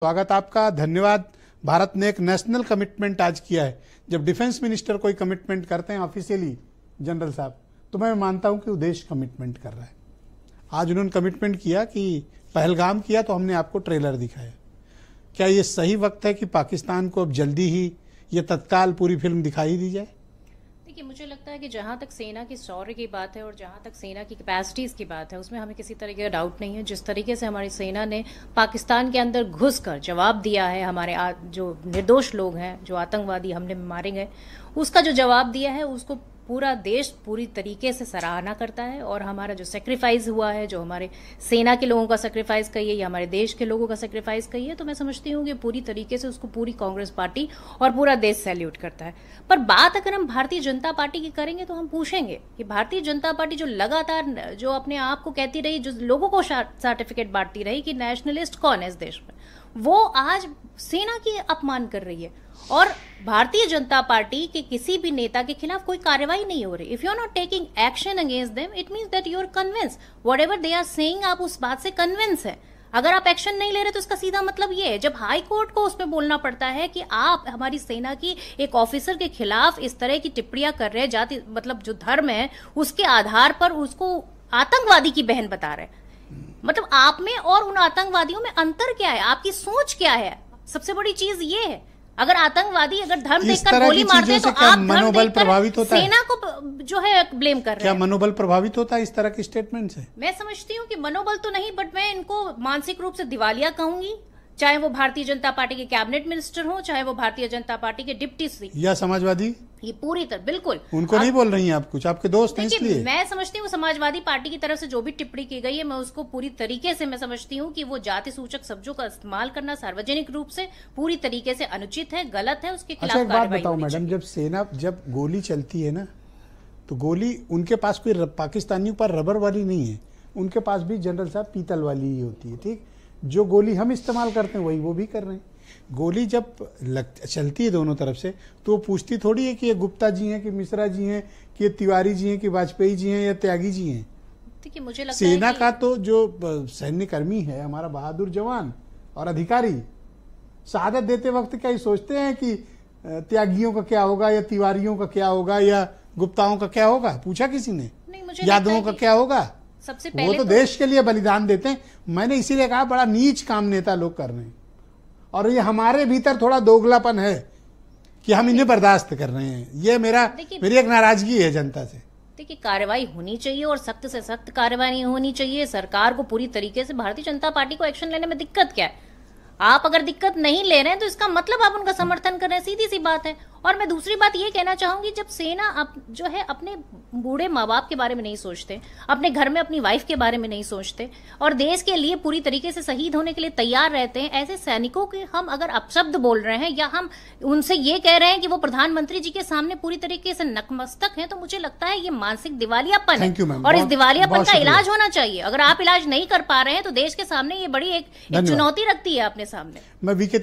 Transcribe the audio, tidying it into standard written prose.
स्वागत आपका, धन्यवाद। भारत ने एक नेशनल कमिटमेंट आज किया है। जब डिफेंस मिनिस्टर कोई कमिटमेंट करते हैं ऑफिशियली जनरल साहब, तो मैं मानता हूं कि वो देश कमिटमेंट कर रहा है। आज उन्होंने कमिटमेंट किया कि पहलगाम किया तो हमने आपको ट्रेलर दिखाया। क्या ये सही वक्त है कि पाकिस्तान को अब जल्दी ही ये तत्काल पूरी फिल्म दिखाई दी जाए? देखिए, मुझे लगता है कि जहां तक सेना की शौर्य की बात है और जहां तक सेना की कैपेसिटीज की बात है, उसमें हमें किसी तरीके का डाउट नहीं है। जिस तरीके से हमारी सेना ने पाकिस्तान के अंदर घुसकर जवाब दिया है, हमारे जो निर्दोष लोग हैं, जो आतंकवादी हमले में मारे गए, उसका जो जवाब दिया है, उसको पूरा देश पूरी तरीके से सराहना करता है। और हमारा जो सेक्रीफाइस हुआ है, जो हमारे सेना के लोगों का सेक्रीफाइस कहिए या हमारे देश के लोगों का सेक्रीफाइस कहिए, तो मैं समझती हूँ कि पूरी तरीके से उसको पूरी कांग्रेस पार्टी और पूरा देश सैल्यूट करता है। पर बात अगर हम भारतीय जनता पार्टी की करेंगे तो हम पूछेंगे कि भारतीय जनता पार्टी जो लगातार जो अपने आप को कहती रही, जो लोगों को सर्टिफिकेट बांटती रही कि नेशनलिस्ट कौन है इस देश में, वो आज सेना की अपमान कर रही है। और भारतीय जनता पार्टी के किसी भी नेता के खिलाफ कोई कार्रवाई नहीं हो रही। If you are not taking action against them, it means that you are convince whatever they are saying, आप उस बात से कन्विंस है। अगर आप एक्शन नहीं ले रहे तो इसका सीधा मतलब ये है, जब हाई कोर्ट को उसमें बोलना पड़ता है कि आप हमारी सेना की एक ऑफिसर के खिलाफ इस तरह की टिप्पणियां कर रहे हैं, जाति मतलब जो धर्म है उसके आधार पर उसको आतंकवादी की बहन बता रहे हैं, मतलब आप में और उन आतंकवादियों में अंतर क्या है, आपकी सोच क्या है? सबसे बड़ी चीज ये है। अगर आतंकवादी अगर धर्म देखकर गोली मारते हैं तो आप मनोबल प्रभावित होता है, सेना को जो है ब्लेम कर रहे हैं। क्या मनोबल प्रभावित होता है इस तरह के स्टेटमेंट से? मैं समझती हूँ कि मनोबल तो नहीं, बट मैं इनको मानसिक रूप से दिवालिया कहूंगी, चाहे वो भारतीय जनता पार्टी के कैबिनेट मिनिस्टर हो, चाहे वो भारतीय जनता पार्टी के डिप्टी सी या समाजवादी। ये पूरी तरह बिल्कुल उनको नहीं बोल रही हैं आप कुछ, आपके दोस्त हैं इसलिए। मैं समझती हूँ समाजवादी पार्टी की तरफ से जो भी टिप्पणी की गई है, मैं उसको पूरी तरीके से मैं समझती हूँ कि वो जाति सूचक शब्दों का इस्तेमाल करना सार्वजनिक रूप से पूरी तरीके से अनुचित है, गलत है, उसके खिलाफ अच्छा, एक बात बताओ मैडम, जब सेना जब गोली चलती है ना, तो गोली उनके पास कोई पाकिस्तानियों पर रबर वाली नहीं है, उनके पास भी जनरल साहब पीतल वाली ही होती है। ठीक, जो गोली हम इस्तेमाल करते हैं वही वो भी कर रहे हैं। गोली जब चलती है दोनों तरफ से, तो वो पूछती थोड़ी है कि ये गुप्ता जी हैं कि मिश्रा जी हैं कि ये तिवारी जी हैं कि वाजपेयी जी हैं या त्यागी जी हैं। देखिए, मुझे लगता सेना है का तो जो सैन्य कर्मी है, हमारा बहादुर जवान और अधिकारी, शहादत देते वक्त क्या ये सोचते हैं कि त्यागियों का क्या होगा या तिवारियों का क्या होगा या गुप्ताओं का क्या होगा? पूछा किसी ने? यादवों का क्या होगा? सबसे पहले वो तो देश के लिए बलिदान देते हैं। मैंने इसीलिए कहा बड़ा नीच काम नेता लोग कर रहे हैं, और ये हमारे भीतर थोड़ा दोगलापन है कि हम इन्हें बर्दाश्त कर रहे हैं। ये मेरी एक नाराजगी है जनता से। देखिए, कार्रवाई होनी चाहिए और सख्त से सख्त कार्रवाई होनी चाहिए। सरकार को पूरी तरीके से, भारतीय जनता पार्टी को एक्शन लेने में दिक्कत क्या है? आप अगर दिक्कत नहीं ले रहे हैं तो इसका मतलब आप उनका समर्थन कर रहे हैं, सीधी सी बात है। और मैं दूसरी बात ये कहना चाहूंगी, जब सेना जो है अपने बूढ़े माँ बाप के बारे में नहीं सोचते, अपने घर में अपनी वाइफ के बारे में नहीं सोचते और देश के लिए पूरी तरीके से शहीद होने के लिए तैयार रहते हैं, ऐसे सैनिकों के हम अगर अपशब्द बोल रहे हैं या हम उनसे ये कह रहे हैं कि वो प्रधानमंत्री जी के सामने पूरी तरीके से नतमस्तक हैं, तो मुझे लगता है ये मानसिक दिवालियापन है और इस दिवालियापन का इलाज होना चाहिए। अगर आप इलाज नहीं कर पा रहे हैं तो देश के सामने ये बड़ी एक चुनौती रखती है अपने सामने। मैं वीके